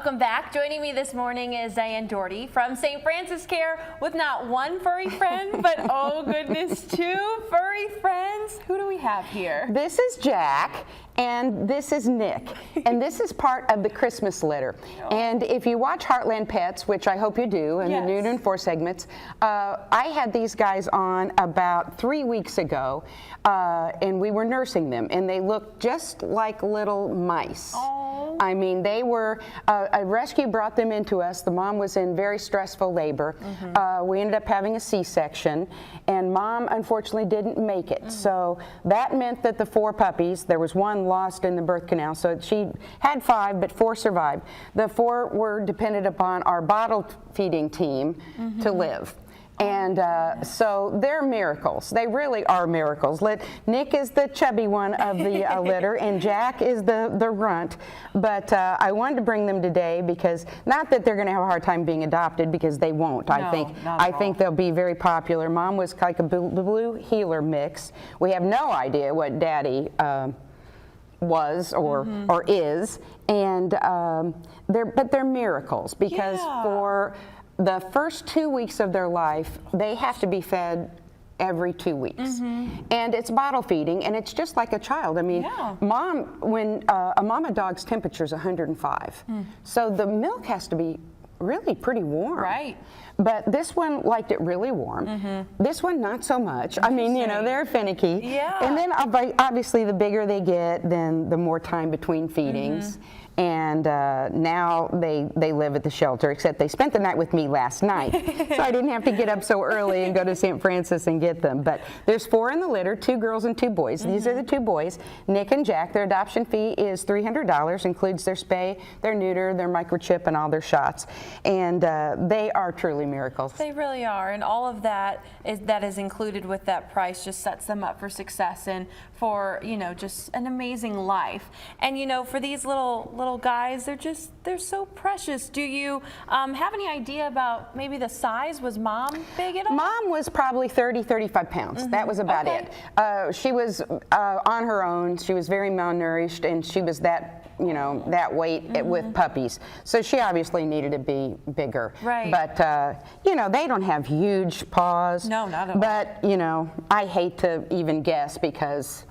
Welcome back. Joining me this morning is Diane Doherty from St. Francis Care with not one furry friend, but oh goodness, two furry friends. Who do we have here? This is Jack, and this is Nick, and this is part of the Christmas litter. And if you watch Heartland Pets, which I hope you do, in the noon and 4 segments, I had these guys on about 3 weeks ago, and we were nursing them, and they looked just like little mice. Oh. I mean, they were, a rescue brought them into us. The mom was in very stressful labor. We ended up having a C-section, and Mom unfortunately didn't make it. So that meant that the 4 puppies, there was 1 lost in the birth canal, so she had 5, but 4 survived. The 4 were dependent upon our bottle feeding team to live. And so they're miracles. They really are miracles. Nick is the chubby one of the litter, and Jack is the runt. But I wanted to bring them today because, not that they're going to have a hard time being adopted, because they won't. No, I think they'll be very popular. Mom was like a blue heeler mix. We have no idea what Daddy was or is, and they're miracles because for the first 2 weeks of their life, they have to be fed every 2 weeks. And it's bottle feeding, and it's just like a child. I mean, when a mama dog's temperature is 105, so the milk has to be really pretty warm. Right. But this one liked it really warm. This one not so much. I mean, you know, they're finicky. Yeah. And then obviously the bigger they get, then the more time between feedings. And now they live at the shelter, except they spent the night with me last night. So I didn't have to get up so early and go to St. Francis and get them. But there's 4 in the litter, 2 girls and 2 boys. These are the 2 boys, Nick and Jack. Their adoption fee is $300, includes their spay, their neuter, their microchip, and all their shots. And they are truly miracles. They really are, and all of that is included with that price just sets them up for success and for, you know, just an amazing life. And you know, for these little guys, they're so precious. Do you have any idea about maybe the size? Was Mom big at all? Mom was probably 35 pounds. That was about it. She was on her own. She was very malnourished, and she was that, you know, that weight with puppies. So she obviously needed to be bigger. Right. But, you know, they don't have huge paws. No, not at all. But, you know, I hate to even guess, because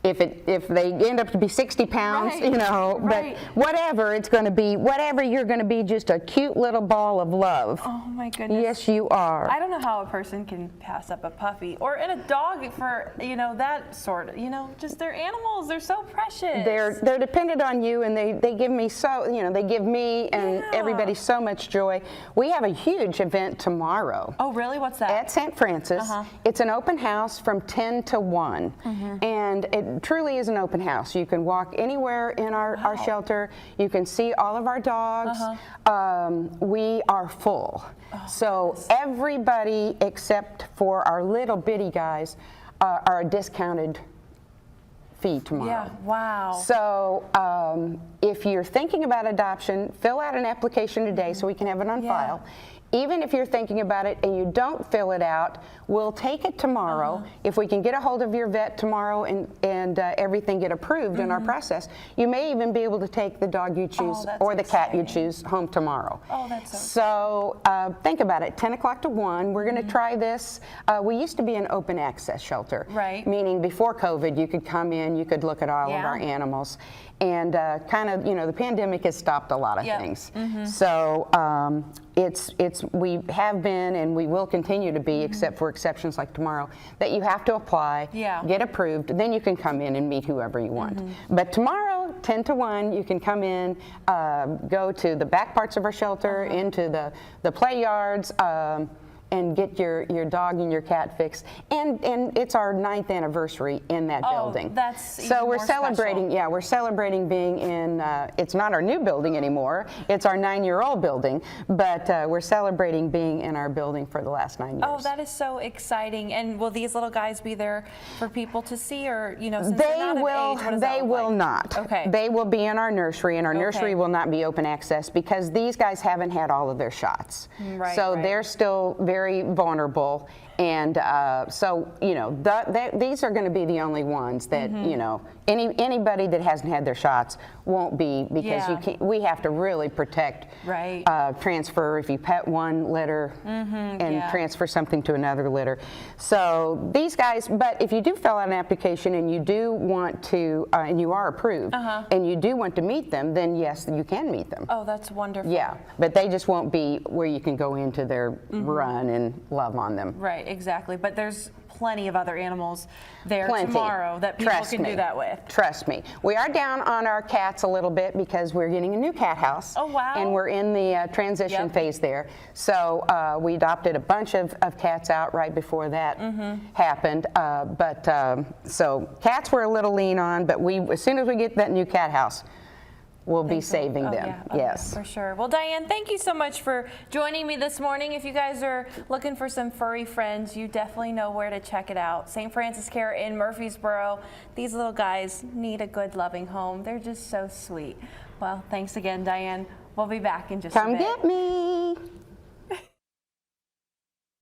if they end up to be 60 pounds, you know, but whatever it's going to be, whatever you're going to be, just a cute little ball of love. Oh my goodness. Yes, you are. I don't know how a person can pass up a puppy or a dog for, you know, that sort of, you know, just they're animals. They're so precious. They're dependent on you, and they give me so, you know, they give me and everybody so much joy. We have a huge event tomorrow. Oh, really? What's that? At St. Francis. It's an open house from 10 to 1. And it truly is an open house. You can walk anywhere in our shelter. You can see all of our dogs. We are full. So everybody except for our little bitty guys are a discounted fee tomorrow. Yeah, wow. So if you're thinking about adoption, fill out an application today so we can have it on file. Even if you're thinking about it and you don't fill it out, we'll take it tomorrow. If we can get a hold of your vet tomorrow and everything get approved in our process, you may even be able to take the dog you choose or the cat you choose home tomorrow. Oh, that's so think about it, 10 o'clock to 1. We're going to try this. We used to be an open access shelter, meaning before COVID you could come in, you could look at all of our animals. And kind of, you know, the pandemic has stopped a lot of things. So we have been and we will continue to be, except for exceptions like tomorrow, that you have to apply, get approved, then you can come in and meet whoever you want. But tomorrow, 10 to 1, you can come in, go to the back parts of our shelter, into the play yards, and get your dog and your cat fixed. And it's our 9th anniversary in that building. That's so we're celebrating. Yeah, we're celebrating being in. It's not our new building anymore. It's our 9-year-old building, but we're celebrating being in our building for the last 9 years. Oh, that is so exciting! And will these little guys be there for people to see, or you know, since they're not of age, what does that look will like? Not. Okay. They will be in our nursery, and our nursery will not be open access because these guys haven't had all of their shots. So they're still very vulnerable, And so, you know, these are going to be the only ones that, you know, anybody that hasn't had their shots won't be, because you can't, we have to really protect transfer if you pet one litter and transfer something to another litter. So these guys, but if you do fill out an application and you do want to, and you are approved, and you do want to meet them, then yes, you can meet them. Oh, that's wonderful. Yeah, but they just won't be where you can go into their run and love on them. Right, exactly. But there's plenty of other animals there Plenty. tomorrow that people Trust can me. do that with. Trust me. We are down on our cats a little bit because we're getting a new cat house. Oh, wow. And we're in the transition phase there. So we adopted a bunch of cats out right before that happened. So cats we're a little lean on, but as soon as we get that new cat house, we'll be saving them. Yeah. Yes. For sure. Well, Diane, thank you so much for joining me this morning. If you guys are looking for some furry friends, you definitely know where to check it out. St. Francis Care in Murphysboro. These little guys need a good, loving home. They're just so sweet. Well, thanks again, Diane. We'll be back in just a bit. Come get me.